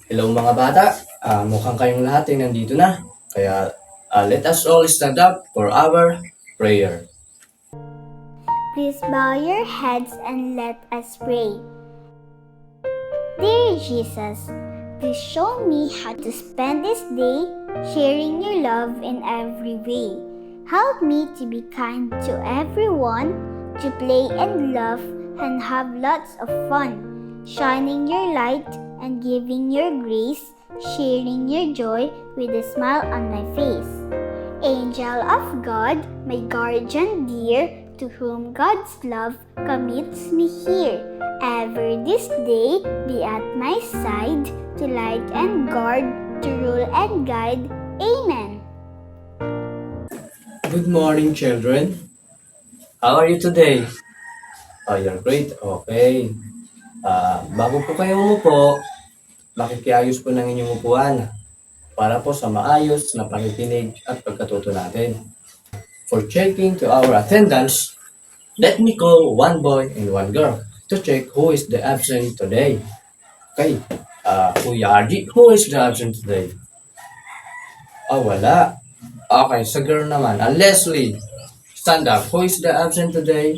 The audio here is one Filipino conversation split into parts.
Hello mga bata, mukhang kayong lahat ay nandito na. Kaya let us all stand up for our prayer. Please bow your heads and let us pray. Dear Jesus, please show me how to spend this day sharing your love in every way. Help me to be kind to everyone, to play and laugh and have lots of fun, shining your light and giving your grace, sharing your joy with a smile on my face. Angel of God, my guardian dear, to whom God's love commits me here. Ever this day be at my side, to light and guard, to rule and guide. Amen. Good morning children. How are you today? Oh, you're great. Okay. Bago po kayo umupo, makikiayos po ng inyong upuan para po sa maayos na pakikinig at pagkatuto natin. For checking to our attendance, let me call one boy and one girl to check who is the absent today. Okay. Kuya RG, who is the absent today? Wala. Okay, sa girl naman. Leslie, stand up. Who is the absent today?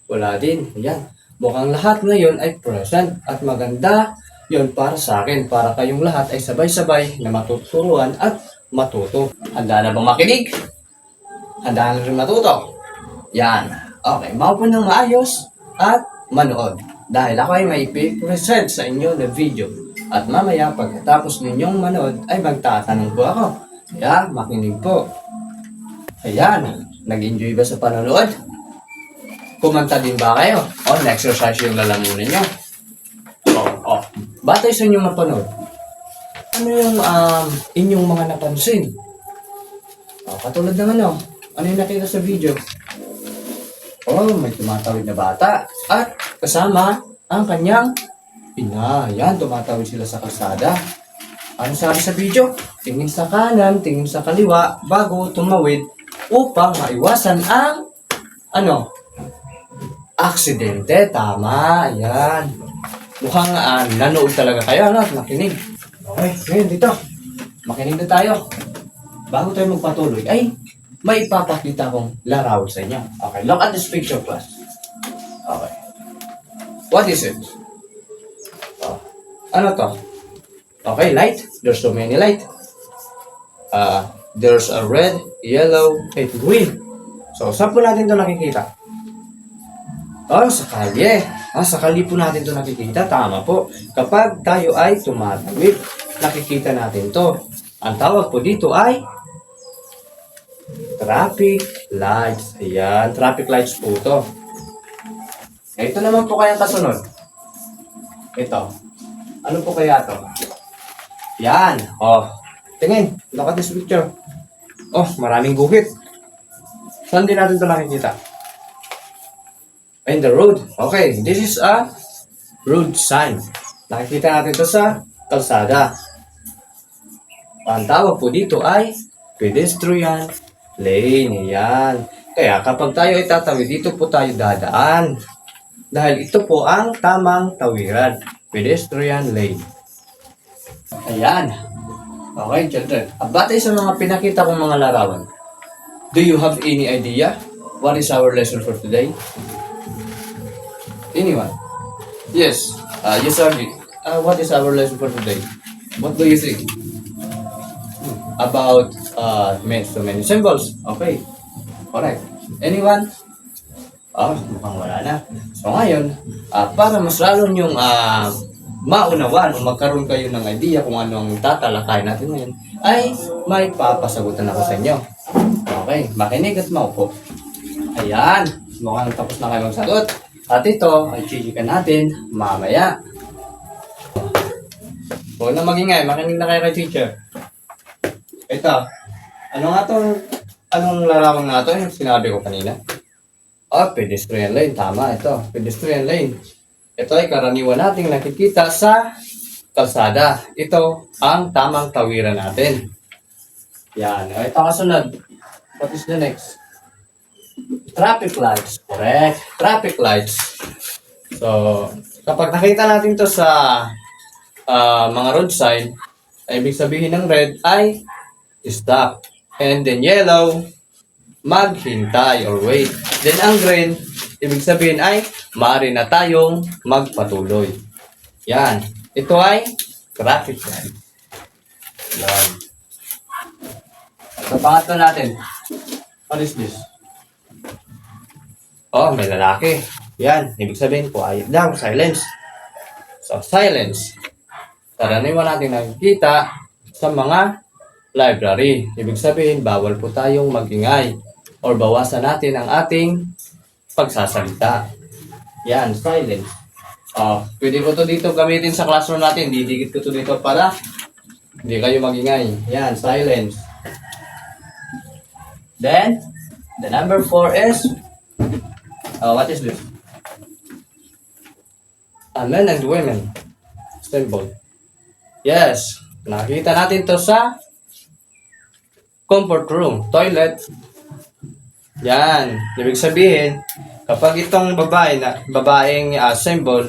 Wala din. Ayan. Mukhang lahat ngayon ay present at maganda yon para sa akin. Para kayong lahat ay sabay-sabay na matuturuan at matuto. Handa na bang makinig? Handa na rin matuto? Yan. Okay, maupo ng maayos at manood. Dahil ako ay may present sa inyo na video. At mamaya pagkatapos ninyong manood ay magtatanong po ako. Kaya makinig po. Ayan, nag-enjoy ba sa panonood? Kumanta din ba kayo? O, na-exercise yung lalamunan nyo? Batay sa inyong napanood, ano yung inyong mga napansin? Katulad ng ano yung nakita sa video? May tumatawid na bata at kasama ang kanyang ina. Yan, tumatawid sila sa kalsada. Ano sabi sa video? Tingin sa kanan, tingin sa kaliwa bago tumawid upang maiwasan ang aksidente. Tama, ayan. Mukhang nanood talaga kayo, at nakinig. Okay, ngayon dito. Makinig na tayo. Bago tayo magpatuloy, ay may ipapakita kong larawan sa inyo. Okay, look at this picture, class. Okay. What is it? Ano to? Okay, light. There's so many light. There's a red, yellow, and green. So, saan po natin ito nakikita? Sa kalye. Sa kalye po natin ito nakikita. Tama po. Kapag tayo ay tumatawid, nakikita natin to. Ang tawag po dito ay traffic lights. Ayan, traffic lights po to. Ito naman po kaya kasunod. Ito. Ano po kaya to? Yan. Tingin. Look at this picture. Maraming guhit. Saan din natin ito nakikita? In the road. Okay, this is a road sign. Nakikita natin ito sa kalsada. Ang tawag po dito ay pedestrian lane. Yan. Kaya kapag tayo ay tatawid, dito po tayo dadaan. Dahil ito po ang tamang tawiran. Pedestrian lane. Ayan. Okay, children. Batay sa mga pinakita kong mga larawan, do you have any idea what is our lesson for today? Anyone? Yes. Yes, Arby. What is our lesson for today? What do you think? About so many symbols. Okay. Alright. Anyone? Mukhang wala na. So ngayon, para mas lalo nyong maunawaan o magkaroon kayo ng idea kung ano ang tatalakayin natin ngayon, ay may papasagutan ako sa inyo. Okay, makinig at maupo. Ayan, mukhang tapos na kayo magsagot. At ito ay chichikan natin mamaya. Huwag na magingay, makinig na kayo kay teacher. Ito, anong larawan nga ito yung sinabi ko kanina? Pedestrian lane, tama ito, pedestrian lane. Ito ay karaniwan nating nakikita sa kalsada. Ito ang tamang tawiran natin. Yan. Ito kasunod. What is the next? Traffic lights. Correct. Traffic lights. So, kapag nakita natin to sa mga road sign, ay ibig sabihin ng red ay stop. And then yellow, maghintay or wait. Then ang green, ibig sabihin ay maaari na tayong magpatuloy. Yan. Ito ay traffic light. Yan. Sa pangatlo natin, what is this? Oh, may lalaki. Yan. Ibig sabihin po ay lang, silence. So, silence. Karaniwan natin nakikita sa mga library. Ibig sabihin, bawal po tayong magingay or bawasan natin ang ating pagsasalita. Yan, silence. Pwede ko to dito gamitin sa classroom natin. Didikit ko to dito para hindi kayo magingay. Yan, silence. Then, the number 4 is, what is this? Men and women. Symbol. Yes, nakita natin to sa comfort room, toilet. Yan, ibig sabihin, kapag itong babaeng symbol,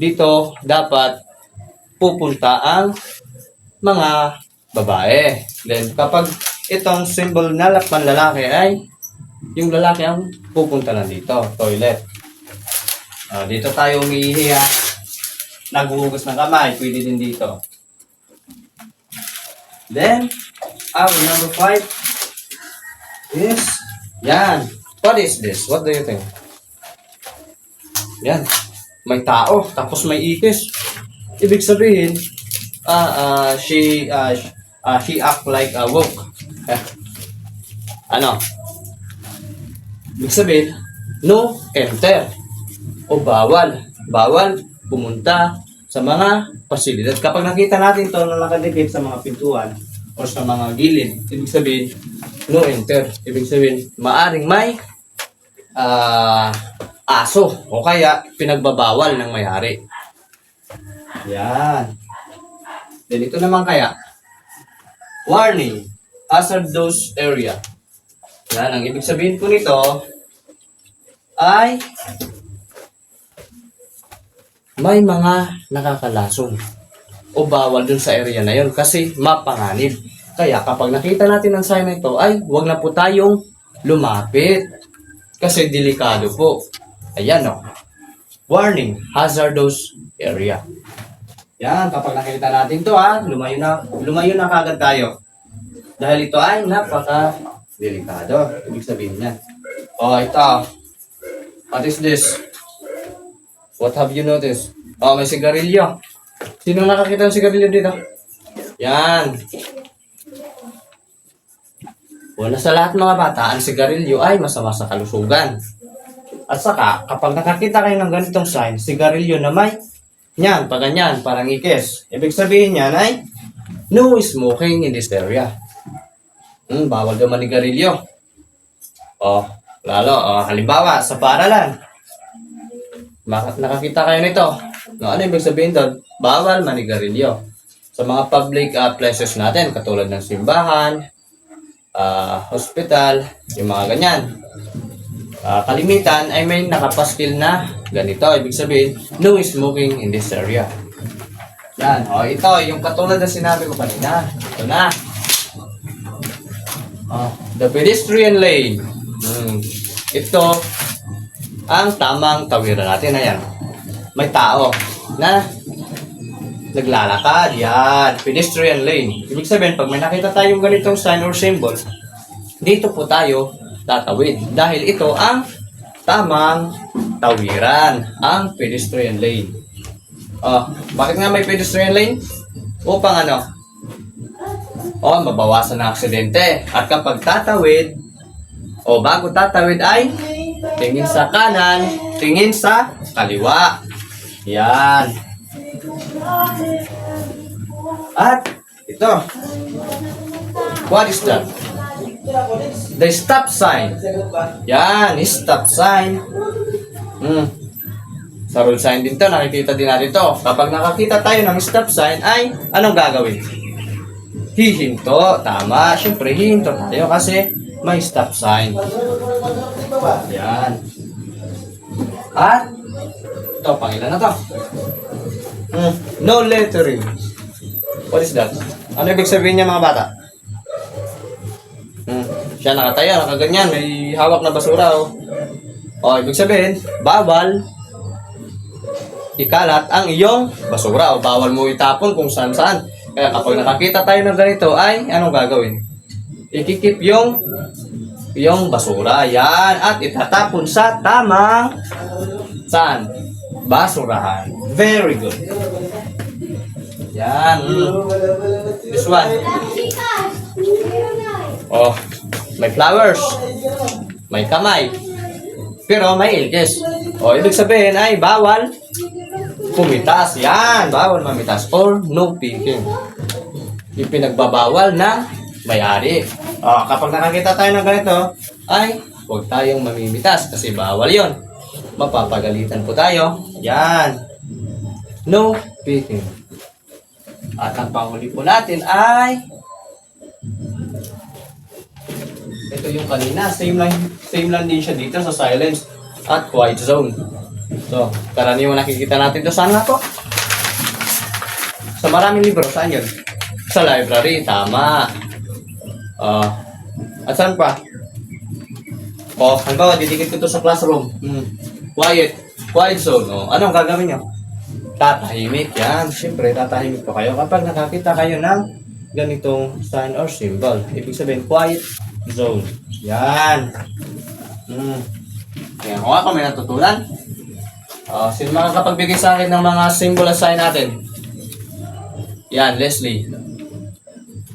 dito dapat pupunta ang mga babae. Then, kapag itong symbol na panlalaki ay yung lalaki ang pupunta lang dito, toilet. Dito tayo umiihi, naghuhugas ng kamay, pwede din dito. Then, number 5 is, yan. What is this? What do you think? Yan. May tao, tapos may ikis. Ibig sabihin, she act like a woke. Ano? Ibig sabihin, no enter. O bawal. Bawal pumunta sa mga pasilidad. Kapag nakita natin to na nakadikit sa mga pintuan o sa mga gilid, ibig sabihin, no enter. Ibig sabihin, maaring may aso o kaya pinagbabawal ng may-ari. Yan. Then ito naman kaya, warning, hazardous area. Yan, ang ibig sabihin po nito ay may mga nakakalasong o bawal dun sa area na yun kasi mapanganib. Kaya kapag nakita natin ang sign na ito ay huwag na po tayong lumapit kasi delikado po. Ayan o. Warning, hazardous area. Yan, kapag nakita natin ito lumayo na kagad tayo. Dahil ito ay napaka-delikado. Ibig sabihin niyan. Ito. What is this? What have you noticed? May sigarilyo. Sino nakakita ng sigarilyo dito? Yan. Una sa lahat mga bata, ang sigarilyo ay masama sa kalusugan. At saka, kapag nakakita kayo ng ganitong sign, sigarilyo na may yan, paganyan, parang ikis. Ibig sabihin niyan ay no smoking in this area. Bawal daw manigarilyo. Halimbawa, sa paaralan. Nakakita kayo nito. Ano ibig sabihin doon? Bawal manigarilyo. Sa mga public places natin, katulad ng simbahan, hospital, yung mga ganyan. Kalimitan ay may nakapaskil na ganito. Ibig sabihin, no smoking in this area. Yan. Ito, yung katulad na sinabi ko kanina. Ito na. The pedestrian lane. Ito, ang tamang tawiran natin. Ayan. May tao na naglalakad. Yan. Pedestrian lane. Ibig sabihin, pag may nakita tayong ganitong sign or symbol, dito po tayo tatawid. Dahil ito ang tamang tawiran. Ang pedestrian lane. Bakit nga may pedestrian lane? Upang mabawasan ang aksidente. At kapag tatawid, bago tatawid ay tingin sa kanan, tingin sa kaliwa. Yan. At ito. What is that? The stop sign. Yan, stop sign. Sa road sign din to, nakikita din natin to. Kapag nakakita tayo ng stop sign ay anong gagawin? Hihinto. Tama. Siyempre, hihinto tayo kasi may stop sign. Yan. At ito, pangilan na to. No lettering. What is that? Ano ibig sabihin niya mga bata? Siya nakatayo, nakaganyan, may hawak na basura. Ibig sabihin, bawal ikalat ang iyong basura o bawal mo itapon kung saan-saan. Kaya kapag nakakita tayo ng ganito, ay anong gagawin? Ikikip yung basura. Yan. At itatapon sa tamang saan? Basurahan. Very good. Yan. This one. May flowers. May kamay. Pero may ilkes. Ibig sabihin ay bawal pumitas. Yan. Bawal mamitas. Or no picking. Yung pinagbabawal ng may-ari. Kapag nakakita tayo ng ganito, ay huwag tayong mamimitas kasi bawal yon. Mapapagalitan po tayo. Yan. No picking. At ang panghuli po natin ay ito yung kanina. Same lang din siya dito sa silence at quiet zone. So, karaniwang nakikita natin ito. Saan nga to? Sa maraming libro. Saan yun? Sa library. Tama. At saan pa? Halimbawa, didikit ko ito sa classroom. Quiet zone. Anong gagawin nyo? Tatahimik. Yan. Siyempre, tatahimik po kayo kapag nakakita kayo ng ganitong sign or symbol. Ibig sabihin, quiet zone. Yan. Yan. Kung ako may natutunan. Sino makakapagbigay sa akin ng mga symbol at sign natin? Yan, Leslie.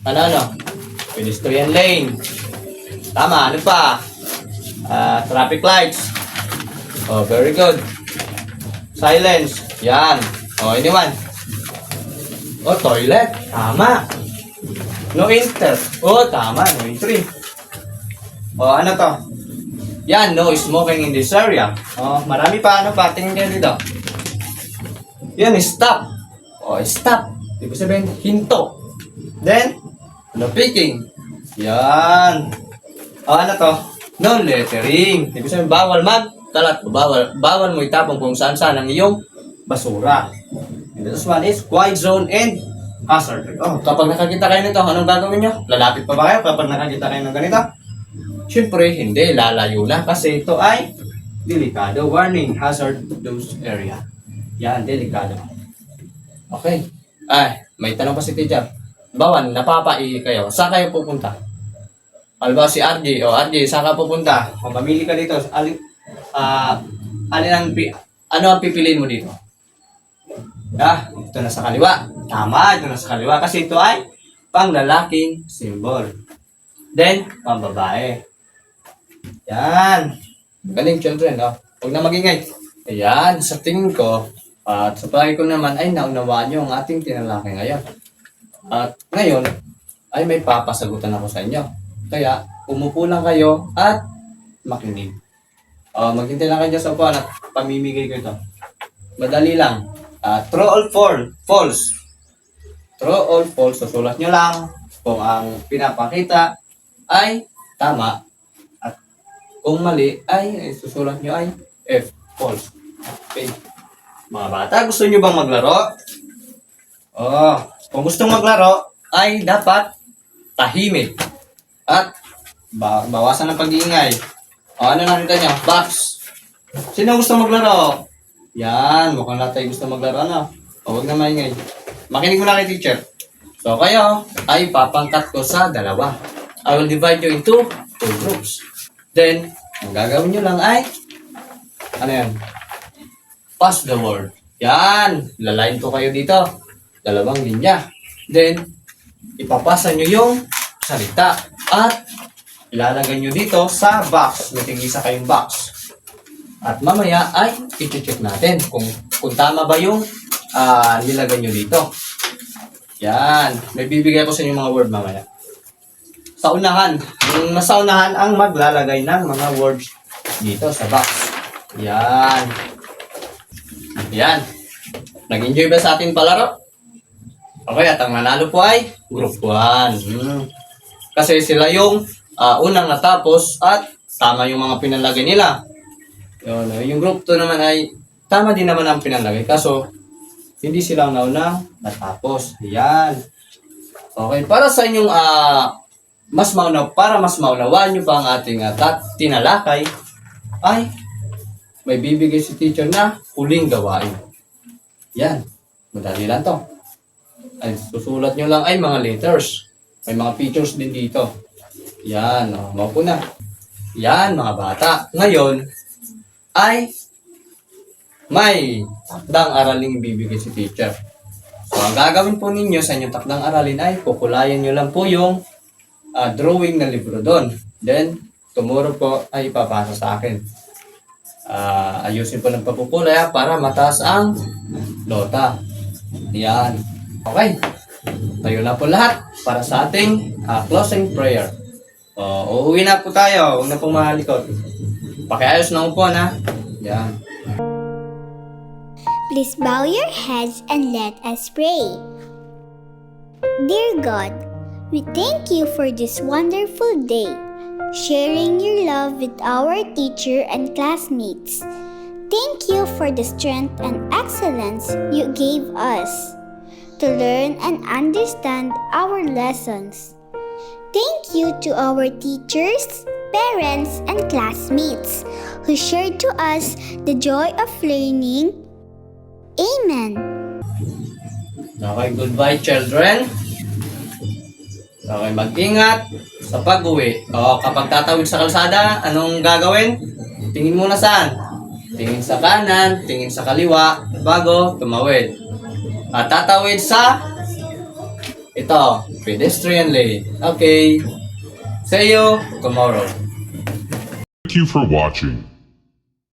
Ano? Pedestrian lane. Tama. Ano pa? Traffic lights. Very good. Silence. Yan. Anyone? Toilet. Tama. No enter. Tama. No entry. Ano to? Yan. No smoking in this area. Marami pa. Ano pa? Tingin kayo dito. Yan. Stop. Stop. Ibig sabihin, hinto. Then, no picking. Yan. Ano to? No lettering. Ibig sabihin, bawal magkalat. Bawal mo itapon kung saan-saan ang iyong basura. And this one is quiet zone and hazard. Kapag nakakita kayo nito, anong gagawin nyo? Lalapit pa ba kayo kapag nakakita kayo ng ganito? Siyempre, hindi. Lalayo na kasi ito ay delikado. Warning, hazardous area. Yan, delikado. Okay. May tanong pa si teacher. Bawan, napapaihi kayo. Saan kayo pupunta? Alba si RJ. RJ, saan ka pupunta? Kung mamili ka dito, ano ang pipiliin mo dito? Ito na sa kaliwa. Tama, ito na sa kaliwa. Kasi ito ay pang-lalaking symbol. Then, pang-babae. Yan. Galing, children. Huwag na magingay. Ayan, sa tingin ko, at sa palagi ko naman ay naunawaan nyo ang ating tinalaki ngayon. At ngayon, ay may papasagutan ako sa inyo. Kaya, umupo lang kayo at makinig. Maghintay lang kayo sa upuan at pamimigay ko ito. Madali lang. True or false. True or false. Susulat nyo lang kung ang pinapakita ay tama. At kung mali ay susulat nyo ay F. False. Okay. Mga bata, gusto nyo bang maglaro? Kung gustong maglaro ay dapat tahimik. At bawasan ng pag-iingay. Ano nakita nyo? Box. Sino gusto maglaro? Yan, mukhang lahat tayo gusto maglaro na. Huwag na maingay. Makinig mo na kay teacher. So kayo ay papangkat ko sa dalawa. I will divide you into 2 groups. Then, ang gagawin nyo lang ay ano yan? Pass the word. Yan, lalain ko kayo dito. 2 linya. Then, ipapasa nyo yung salita. At ilalagay nyo dito sa box. May tingisa kayong box. At mamaya ay i-check natin kung tama ba yung nilagay nyo dito. Yan. May bibigay ko sa inyo mga word mamaya. Sa unahan. Yung nasa unahan ang maglalagay ng mga words dito sa box. Yan. Yan. Nag-enjoy ba sa ating palaro? Okay, at ang nanalo po ay Group 1. Kasi sila yung unang natapos at tama yung mga pinalagay nila. Yung Group 2 naman ay tama din naman ang pinalagay. Kaso, hindi sila nauna natapos. Yan. Okay, para sa inyong mas maunawaan nyo pa ang ating tinalakay, ay may bibigay si teacher na huling gawain. Yan. Madali lang to. Ay, susulat nyo lang ay mga letters. May mga pictures din dito. Yan. Maupo na. Yan, mga bata. Ngayon, ay may takdang aralin bibigay si teacher. So, ang gagawin po ninyo sa inyong takdang aralin ay kukulayan nyo lang po yung drawing na libro doon. Then, tomorrow po ay ipapasa sa akin. Ayusin po ng pagkukulay para mataas ang nota. Yan. Okay. Tayo na po lahat para sa ating closing prayer. Uuwi na po tayo. Huwag na pong mahalikot. Pakiayos na upuan ha. Yan. Please bow your heads and let us pray. Dear God, we thank you for this wonderful day, sharing your love with our teacher and classmates. Thank you for the strength and excellence you gave us to learn and understand our lessons. Thank you to our teachers, parents, and classmates who shared to us the joy of learning. Amen. Okay, goodbye children. Okay, mag-ingat sa pag-uwi. Kapag tatawid sa kalsada, anong gagawin? Tingin muna saan? Tingin sa kanan, tingin sa kaliwa, bago tumawid. At tatawid sa ito, pedestrian lane. Okay. See you tomorrow. Thank you for watching.